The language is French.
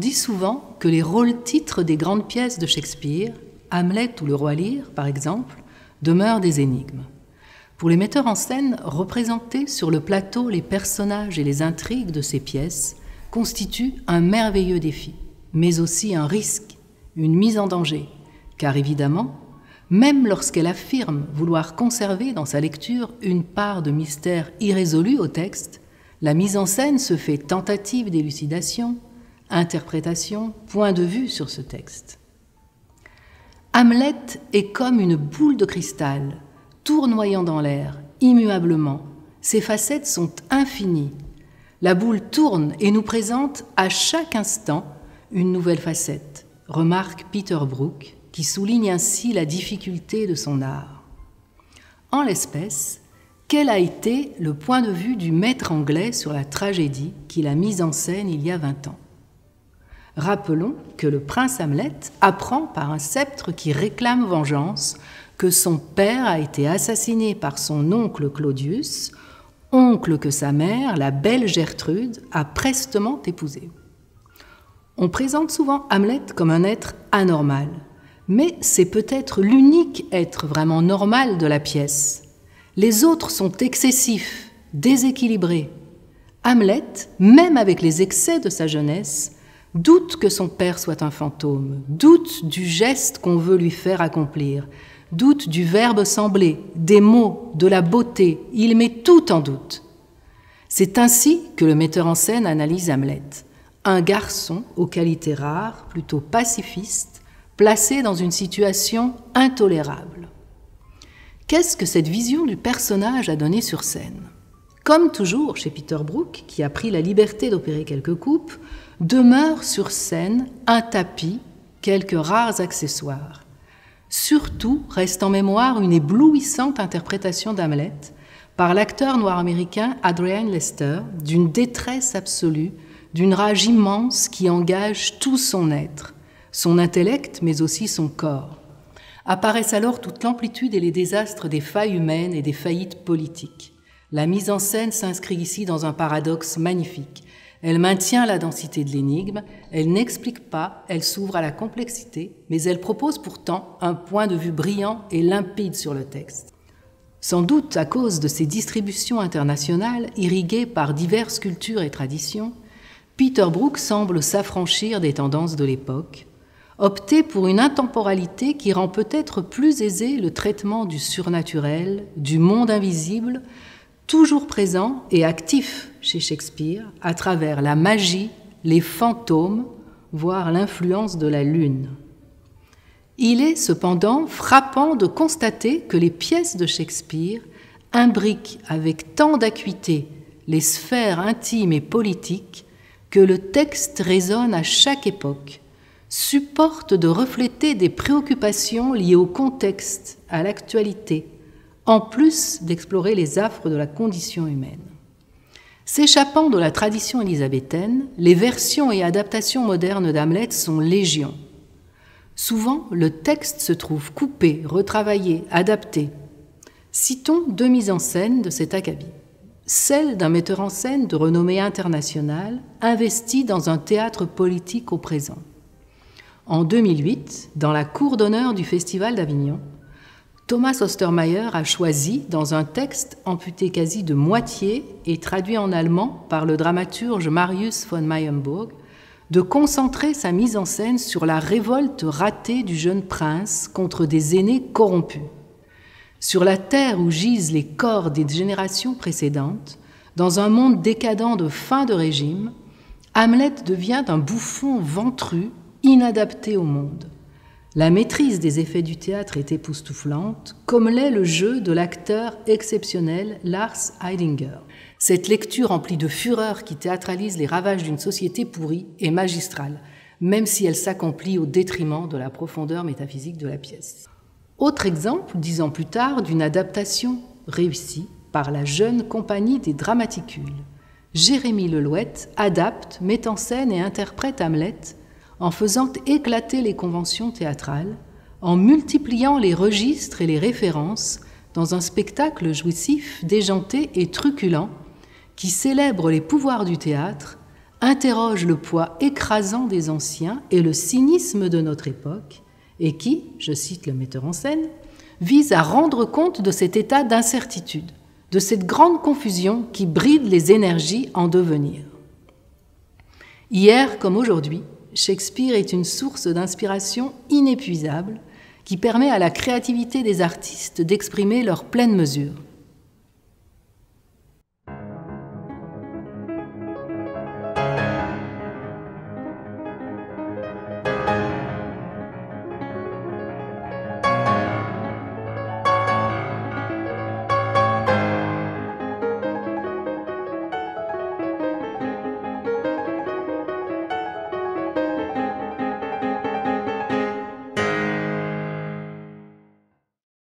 dit souvent que les rôles-titres des grandes pièces de Shakespeare, Hamlet ou Le Roi Lear par exemple, demeurent des énigmes. Pour les metteurs en scène, représenter sur le plateau les personnages et les intrigues de ces pièces constitue un merveilleux défi, mais aussi un risque, une mise en danger, car évidemment, même lorsqu'elle affirme vouloir conserver dans sa lecture une part de mystère irrésolu au texte, la mise en scène se fait tentative d'élucidation, interprétation, point de vue sur ce texte. Hamlet est comme une boule de cristal, tournoyant dans l'air, immuablement. Ses facettes sont infinies. La boule tourne et nous présente à chaque instant une nouvelle facette, remarque Peter Brook, qui souligne ainsi la difficulté de son art. En l'espèce, quel a été le point de vue du maître anglais sur la tragédie qu'il a mise en scène il y a 20 ans ? Rappelons que le prince Hamlet apprend par un sceptre qui réclame vengeance que son père a été assassiné par son oncle Claudius, oncle que sa mère, la belle Gertrude, a prestement épousé. On présente souvent Hamlet comme un être anormal, mais c'est peut-être l'unique être vraiment normal de la pièce. Les autres sont excessifs, déséquilibrés. Hamlet, même avec les excès de sa jeunesse, doute que son père soit un fantôme, doute du geste qu'on veut lui faire accomplir, doute du verbe sembler, des mots, de la beauté, il met tout en doute. C'est ainsi que le metteur en scène analyse Hamlet, un garçon aux qualités rares, plutôt pacifiste, placé dans une situation intolérable. Qu'est-ce que cette vision du personnage a donné sur scène ? Comme toujours chez Peter Brook, qui a pris la liberté d'opérer quelques coupes, demeure sur scène un tapis, quelques rares accessoires. Surtout reste en mémoire une éblouissante interprétation d'Hamlet par l'acteur noir américain Adrian Lester, d'une détresse absolue, d'une rage immense qui engage tout son être, son intellect mais aussi son corps. Apparaissent alors toute l'amplitude et les désastres des failles humaines et des faillites politiques. La mise en scène s'inscrit ici dans un paradoxe magnifique. Elle maintient la densité de l'énigme, elle n'explique pas, elle s'ouvre à la complexité, mais elle propose pourtant un point de vue brillant et limpide sur le texte. Sans doute à cause de ses distributions internationales, irriguées par diverses cultures et traditions, Peter Brook semble s'affranchir des tendances de l'époque, opter pour une intemporalité qui rend peut-être plus aisé le traitement du surnaturel, du monde invisible, toujours présent et actif chez Shakespeare à travers la magie, les fantômes, voire l'influence de la lune. Il est cependant frappant de constater que les pièces de Shakespeare imbriquent avec tant d'acuité les sphères intimes et politiques que le texte résonne à chaque époque, supporte de refléter des préoccupations liées au contexte, à l'actualité, en plus d'explorer les affres de la condition humaine. S'échappant de la tradition élisabéthaine, les versions et adaptations modernes d'Hamlet sont légion. Souvent, le texte se trouve coupé, retravaillé, adapté. Citons 2 mises en scène de cet acabit. Celle d'un metteur en scène de renommée internationale, investi dans un théâtre politique au présent. En 2008, dans la cour d'honneur du Festival d'Avignon, Thomas Ostermayer a choisi, dans un texte amputé quasi de moitié et traduit en allemand par le dramaturge Marius von Meyerburg, de concentrer sa mise en scène sur la révolte ratée du jeune prince contre des aînés corrompus. Sur la terre où gisent les corps des générations précédentes, dans un monde décadent de fin de régime, Hamlet devient un bouffon ventru, inadapté au monde. La maîtrise des effets du théâtre est époustouflante, comme l'est le jeu de l'acteur exceptionnel Lars Eidinger. Cette lecture emplie de fureur qui théâtralise les ravages d'une société pourrie est magistrale, même si elle s'accomplit au détriment de la profondeur métaphysique de la pièce. Autre exemple, 10 ans plus tard, d'une adaptation réussie par la jeune compagnie des Dramaticules. Jérémy Lelouet adapte, met en scène et interprète Hamlet en faisant éclater les conventions théâtrales, en multipliant les registres et les références dans un spectacle jouissif, déjanté et truculent qui célèbre les pouvoirs du théâtre, interroge le poids écrasant des anciens et le cynisme de notre époque, et qui, je cite le metteur en scène, vise à rendre compte de cet état d'incertitude, de cette grande confusion qui bride les énergies en devenir. Hier comme aujourd'hui, Shakespeare est une source d'inspiration inépuisable qui permet à la créativité des artistes d'exprimer leur pleine mesure.